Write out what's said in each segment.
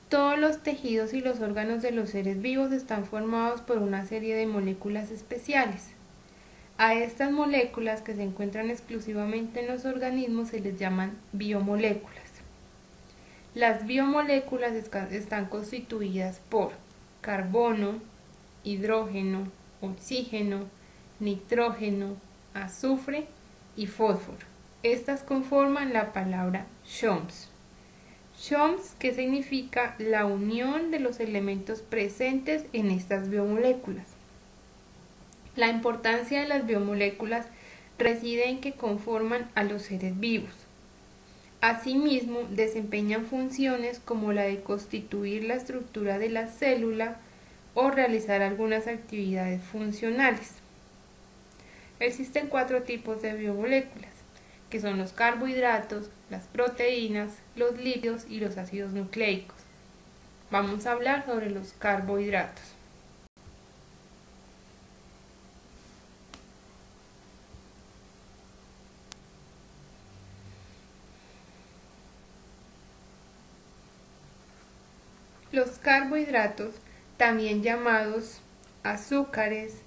Todos los tejidos y los órganos de los seres vivos están formados por una serie de moléculas especiales. A estas moléculas, que se encuentran exclusivamente en los organismos, se les llaman biomoléculas. Las biomoléculas están constituidas por carbono, hidrógeno, oxígeno, nitrógeno, azufre y fósforo. Estas conforman la palabra CHOMS. CHOMS, que significa la unión de los elementos presentes en estas biomoléculas. La importancia de las biomoléculas reside en que conforman a los seres vivos. Asimismo, desempeñan funciones como la de constituir la estructura de la célula o realizar algunas actividades funcionales. Existen 4 tipos de biomoléculas, que son los carbohidratos, las proteínas, los lípidos y los ácidos nucleicos. Vamos a hablar sobre los carbohidratos. Los carbohidratos, también llamados azúcares,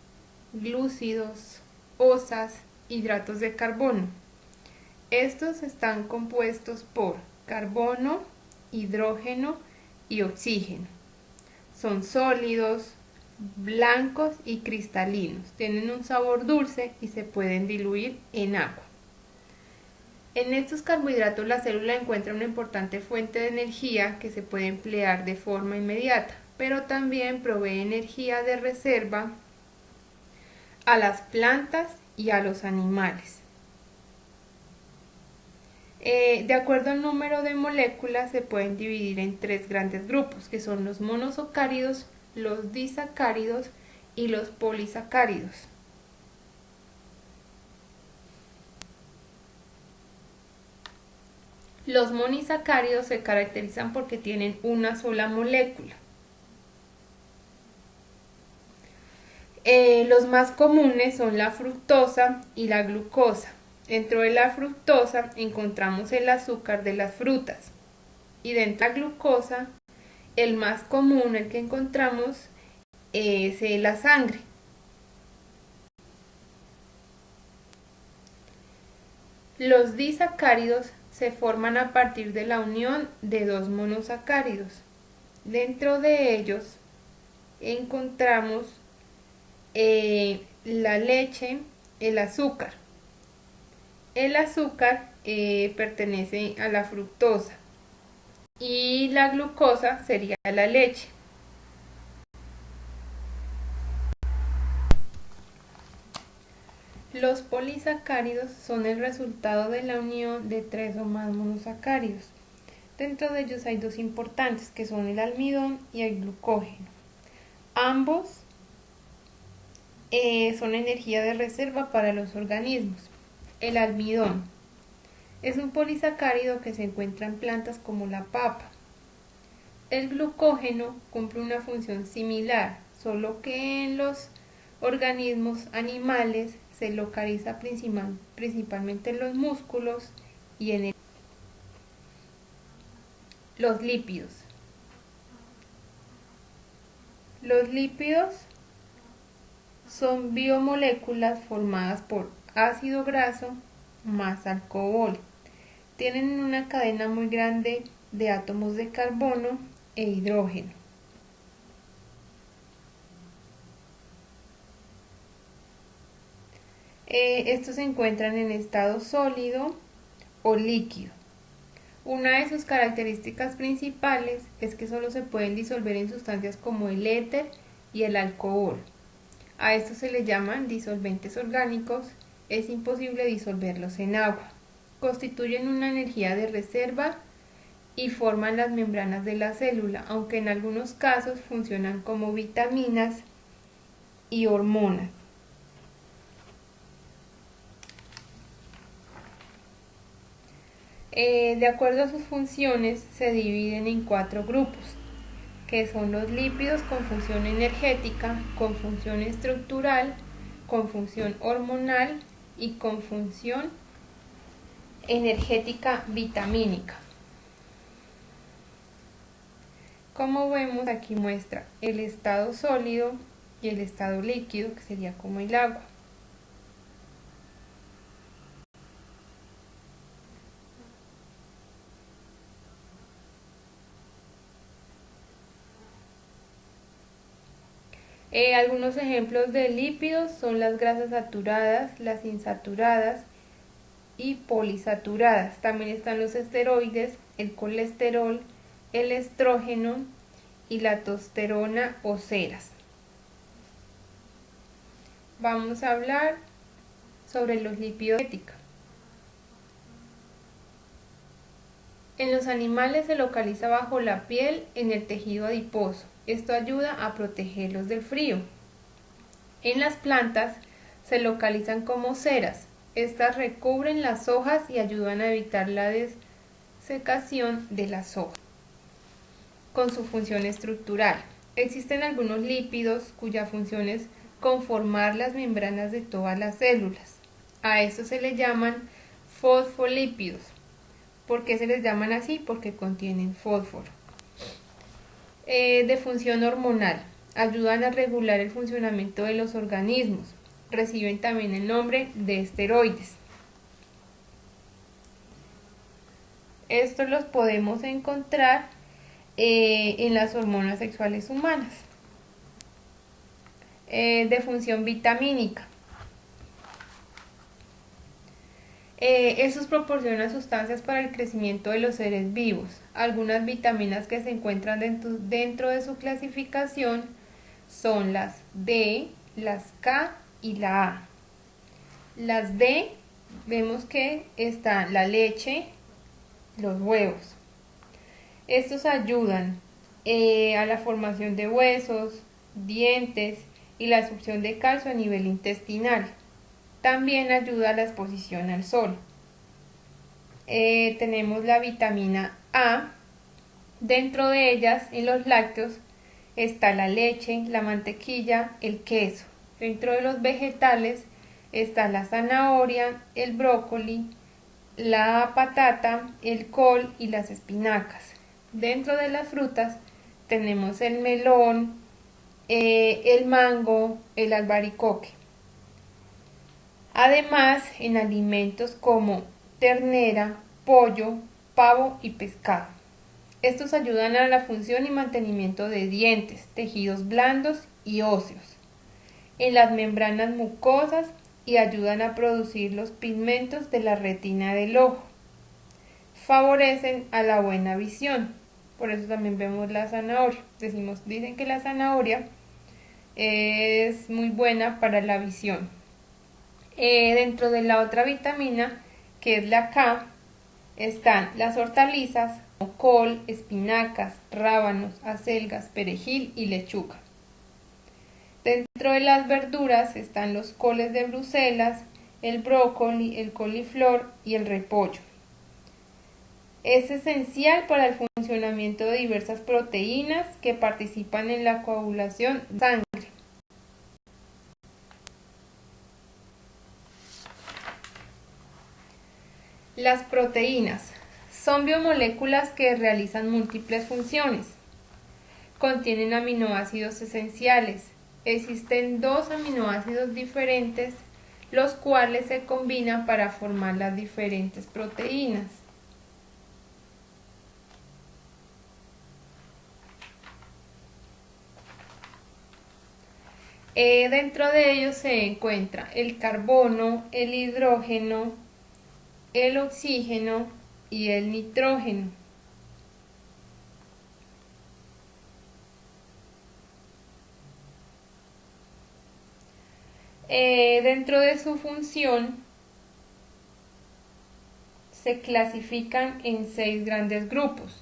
glúcidos, osas, hidratos de carbono. Estos están compuestos por carbono, hidrógeno y oxígeno. Son sólidos, blancos y cristalinos. Tienen un sabor dulce y se pueden diluir en agua. En estos carbohidratos la célula encuentra una importante fuente de energía que se puede emplear de forma inmediata, pero también provee energía de reserva a las plantas y a los animales. De acuerdo al número de moléculas se pueden dividir en 3 grandes grupos, que son los monosacáridos, los disacáridos y los polisacáridos. Los monosacáridos se caracterizan porque tienen una sola molécula. Los más comunes son la fructosa y la glucosa. Dentro de la fructosa encontramos el azúcar de las frutas. Y dentro de la glucosa, el más común, el que encontramos, es la sangre. Los disacáridos se forman a partir de la unión de 2 monosacáridos. Dentro de ellos encontramos la leche, el azúcar. El azúcar pertenece a la fructosa y la glucosa sería la leche. Los polisacáridos son el resultado de la unión de 3 o más monosacáridos. Dentro de ellos hay 2 importantes, que son el almidón y el glucógeno. Ambos son energía de reserva para los organismos. El almidón es un polisacárido que se encuentra en plantas como la papa. El glucógeno cumple una función similar, solo que en los organismos animales se localiza principalmente en los músculos y en los lípidos. Los lípidos son biomoléculas formadas por ácido graso más alcohol. Tienen una cadena muy grande de átomos de carbono e hidrógeno. Estos se encuentran en estado sólido o líquido. Una de sus características principales es que solo se pueden disolver en sustancias como el éter y el alcohol. A estos se les llaman disolventes orgánicos. Es imposible disolverlos en agua. Constituyen una energía de reserva y forman las membranas de la célula, aunque en algunos casos funcionan como vitaminas y hormonas. De acuerdo a sus funciones, se dividen en 4 grupos, que son los lípidos con función energética, con función estructural, con función hormonal y con función energética vitamínica. Como vemos, aquí muestra el estado sólido y el estado líquido, que sería como el agua. Algunos ejemplos de lípidos son las grasas saturadas, las insaturadas y polisaturadas. También están los esteroides, el colesterol, el estrógeno y la testosterona o ceras. Vamos a hablar sobre los lípidos éticos. En los animales se localiza bajo la piel en el tejido adiposo. Esto ayuda a protegerlos del frío. En las plantas se localizan como ceras. Estas recubren las hojas y ayudan a evitar la desecación de las hojas. Con su función estructural. Existen algunos lípidos cuya función es conformar las membranas de todas las células. A estos se les llaman fosfolípidos. ¿Por qué se les llaman así? Porque contienen fósforo. De función hormonal. Ayudan a regular el funcionamiento de los organismos. Reciben también el nombre de esteroides. Estos los podemos encontrar en las hormonas sexuales humanas. De función vitamínica. Estos proporcionan sustancias para el crecimiento de los seres vivos. Algunas vitaminas que se encuentran dentro de su clasificación son las D, las K y la A. Las D, vemos que están la leche, los huevos. Estos ayudan a la formación de huesos, dientes y la absorción de calcio a nivel intestinal. También ayuda a la exposición al sol. Tenemos la vitamina A. Dentro de ellas, en los lácteos, está la leche, la mantequilla, el queso. Dentro de los vegetales está la zanahoria, el brócoli, la patata, el col y las espinacas. Dentro de las frutas tenemos el melón, el mango, el albaricoque. Además, en alimentos como ternera, pollo, pavo y pescado. Estos ayudan a la función y mantenimiento de dientes, tejidos blandos y óseos, en las membranas mucosas y ayudan a producir los pigmentos de la retina del ojo. Favorecen a la buena visión. Por eso también vemos la zanahoria. Dicen que la zanahoria es muy buena para la visión. Dentro de la otra vitamina, que es la K, están las hortalizas, como col, espinacas, rábanos, acelgas, perejil y lechuga. Dentro de las verduras están los coles de Bruselas, el brócoli, el coliflor y el repollo. Es esencial para el funcionamiento de diversas proteínas que participan en la coagulación de sangre. Las proteínas son biomoléculas que realizan múltiples funciones. Contienen aminoácidos esenciales. Existen dos aminoácidos diferentes, los cuales se combinan para formar las diferentes proteínas. Dentro de ellos se encuentra el carbono, el hidrógeno, el oxígeno y el nitrógeno. Dentro de su función se clasifican en 6 grandes grupos: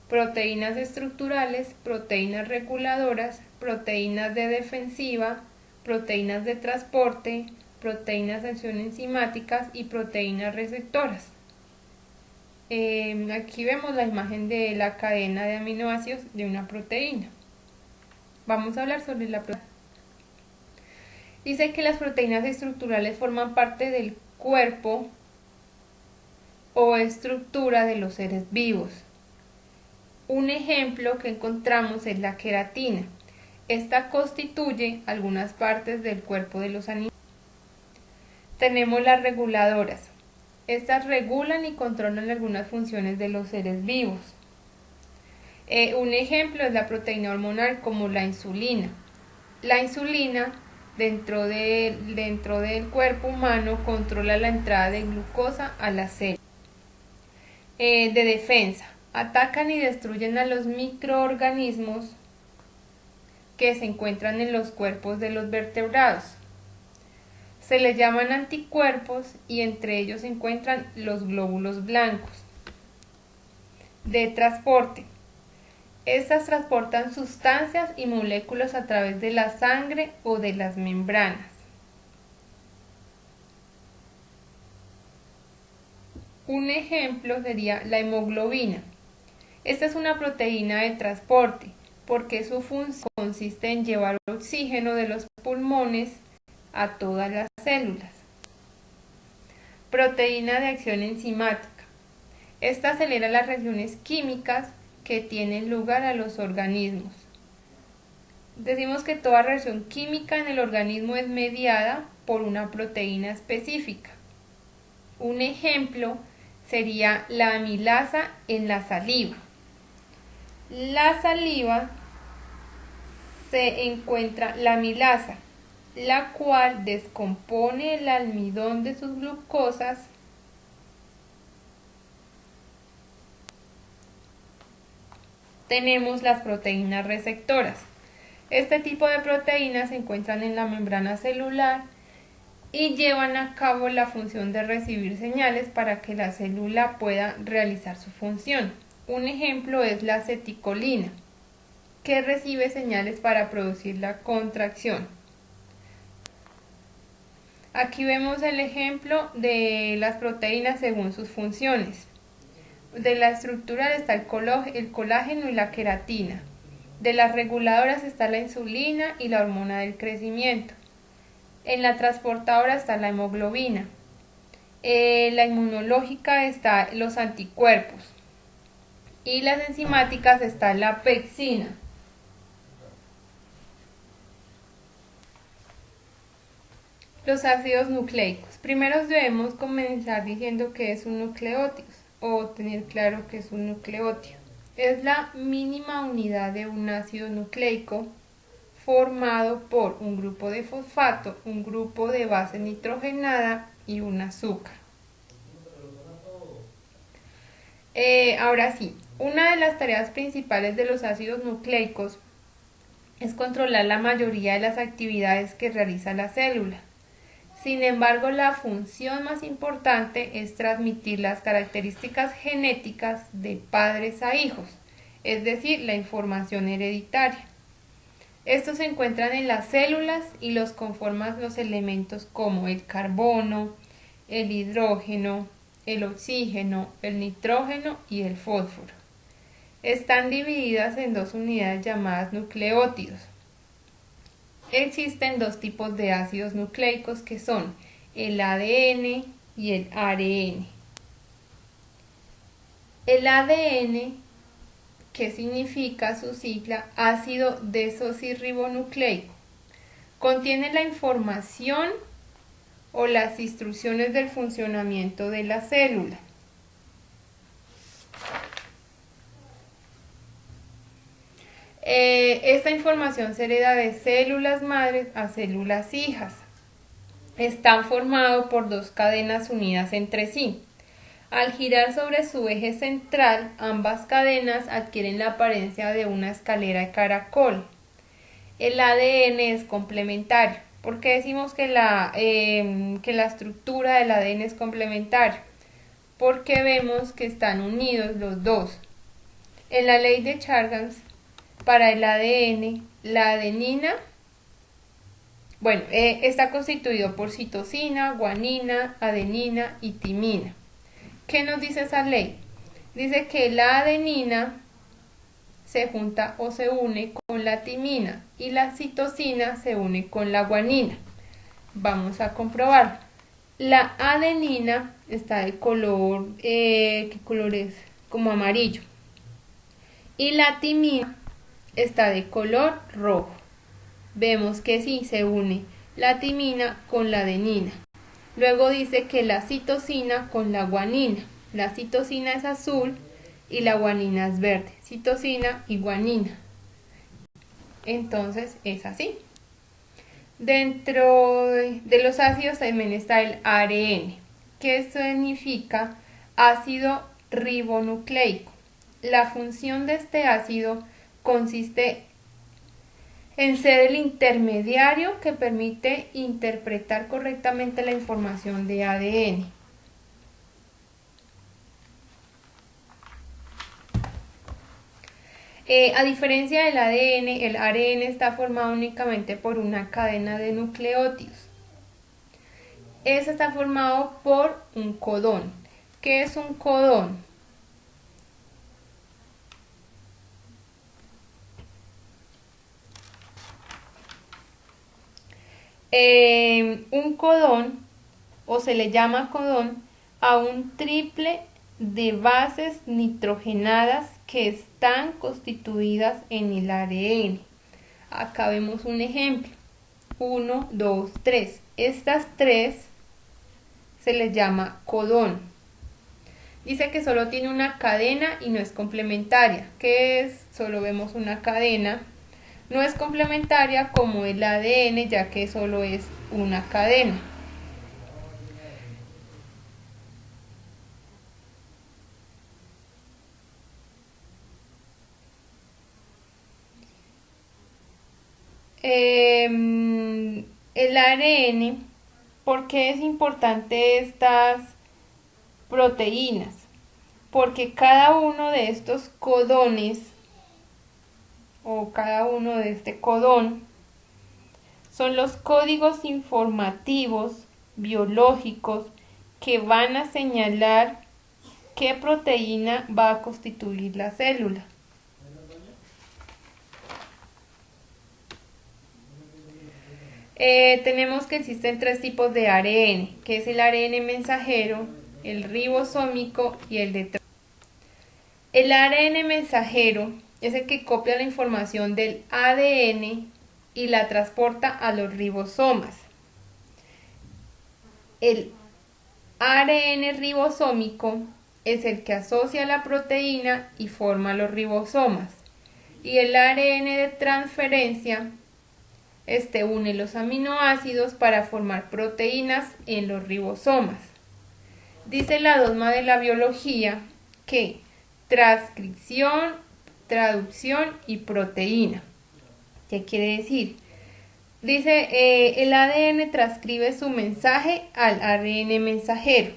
proteínas estructurales, proteínas reguladoras, proteínas de defensiva, proteínas de transporte, proteínas de acción enzimáticas y proteínas receptoras. Aquí vemos la imagen de la cadena de aminoácidos de una proteína. Vamos a hablar sobre la proteína. Dice que las proteínas estructurales forman parte del cuerpo o estructura de los seres vivos. Un ejemplo que encontramos es la queratina. Esta constituye algunas partes del cuerpo de los animales. Tenemos las reguladoras. Estas regulan y controlan algunas funciones de los seres vivos. Un ejemplo es la proteína hormonal como la insulina. La insulina dentro del cuerpo humano controla la entrada de glucosa a la célula. De defensa. Atacan y destruyen a los microorganismos que se encuentran en los cuerpos de los vertebrados. Se les llaman anticuerpos y entre ellos se encuentran los glóbulos blancos. De transporte. Estas transportan sustancias y moléculas a través de la sangre o de las membranas. Un ejemplo sería la hemoglobina. Esta es una proteína de transporte porque su función consiste en llevar oxígeno de los pulmones a todas las células. Proteína de acción enzimática. Esta acelera las reacciones químicas que tienen lugar a los organismos. Decimos que toda reacción química en el organismo es mediada por una proteína específica. Un ejemplo sería la amilasa en la saliva. La saliva se encuentra la amilasa, la cual descompone el almidón de sus glucosas tenemos las proteínas receptoras. Este tipo de proteínas se encuentran en la membrana celular y llevan a cabo la función de recibir señales para que la célula pueda realizar su función. Un ejemplo es la aceticolina, que recibe señales para producir la contracción. Aquí vemos el ejemplo de las proteínas según sus funciones. De la estructural está el colágeno y la queratina. De las reguladoras está la insulina y la hormona del crecimiento. En la transportadora está la hemoglobina. La inmunológica está los anticuerpos. Y las enzimáticas está la pepsina. Los ácidos nucleicos. Primero debemos comenzar diciendo que es un nucleótido o tener claro que es un nucleótido. Es la mínima unidad de un ácido nucleico formado por un grupo de fosfato, un grupo de base nitrogenada y un azúcar. Ahora sí, una de las tareas principales de los ácidos nucleicos es controlar la mayoría de las actividades que realiza la célula. Sin embargo, la función más importante es transmitir las características genéticas de padres a hijos, es decir, la información hereditaria. Estos se encuentran en las células y los conforman los elementos como el carbono, el hidrógeno, el oxígeno, el nitrógeno y el fósforo. Están divididas en dos unidades llamadas nucleótidos. Existen dos tipos de ácidos nucleicos que son el ADN y el ARN. El ADN, ¿qué significa su sigla? Ácido desoxirribonucleico. Contiene la información o las instrucciones del funcionamiento de la célula. Esta información se hereda de células madres a células hijas. Están formados por dos cadenas unidas entre sí. Al girar sobre su eje central, ambas cadenas adquieren la apariencia de una escalera de caracol. El ADN es complementario. ¿Por qué decimos que la estructura del ADN es complementaria? Porque vemos que están unidos los dos. En la ley de Chargas, para el ADN, la adenina, está constituido por citosina, guanina, adenina y timina. ¿Qué nos dice esa ley? Dice que la adenina se junta o se une con la timina y la citosina se une con la guanina. Vamos a comprobar. La adenina está de color, ¿qué color es? Como amarillo. Y la timina está de color rojo. Vemos que sí se une la timina con la adenina. Luego dice que la citosina con la guanina. La citosina es azul y la guanina es verde. Citosina y guanina. Entonces es así. Dentro de los ácidos también está el ARN, que significa ácido ribonucleico. La función de este ácido consiste en ser el intermediario que permite interpretar correctamente la información de ADN. A diferencia del ADN, el ARN está formado únicamente por una cadena de nucleótidos. Eso está formado por un codón. ¿Qué es un codón? Un codón, o se le llama codón, a un triple de bases nitrogenadas que están constituidas en el ARN. Acá vemos un ejemplo. 1, 2, 3. Estas tres se les llama codón. Dice que solo tiene una cadena y no es complementaria. ¿Qué es? Solo vemos una cadena. No es complementaria como el ADN, ya que solo es una cadena. El ARN, ¿por qué es importante estas proteínas? Porque cada uno de estos codones o cada uno de este codón son los códigos informativos biológicos que van a señalar qué proteína va a constituir la célula. Tenemos que existen tres tipos de ARN, que es el ARN mensajero, el ribosómico y el de transporte. El ARN mensajero es el que copia la información del ADN y la transporta a los ribosomas. El ARN ribosómico es el que asocia la proteína y forma los ribosomas. Y el ARN de transferencia une los aminoácidos para formar proteínas en los ribosomas. Dice la dogma de la biología que transcripción, traducción y proteína. ¿Qué quiere decir? Dice, el ADN transcribe su mensaje al ARN mensajero.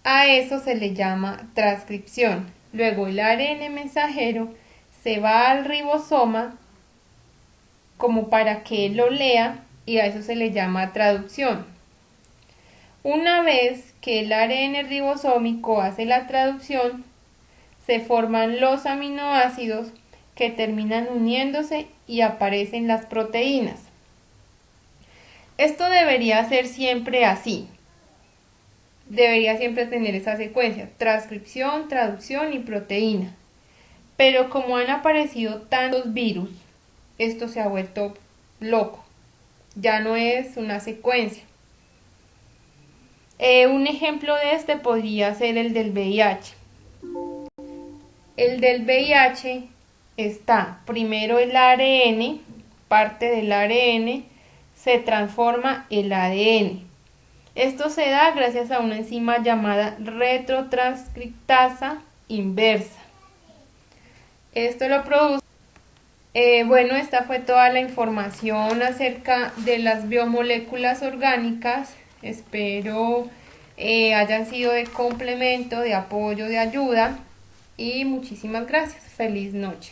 A eso se le llama transcripción. Luego el ARN mensajero se va al ribosoma como para que él lo lea y a eso se le llama traducción. Una vez que el ARN ribosómico hace la traducción, se forman los aminoácidos que terminan uniéndose y aparecen las proteínas. Esto debería ser siempre así. Debería siempre tener esa secuencia: transcripción, traducción y proteína. Pero como han aparecido tantos virus, esto se ha vuelto loco. Ya no es una secuencia. Un ejemplo de este podría ser el del VIH. El del VIH está primero el ARN, parte del ARN, se transforma el ADN. Esto se da gracias a una enzima llamada retrotranscriptasa inversa. Esto lo produce. Bueno, esta fue toda la información acerca de las biomoléculas orgánicas. Espero hayan sido de complemento, de apoyo, de ayuda. Y muchísimas gracias. Feliz noche.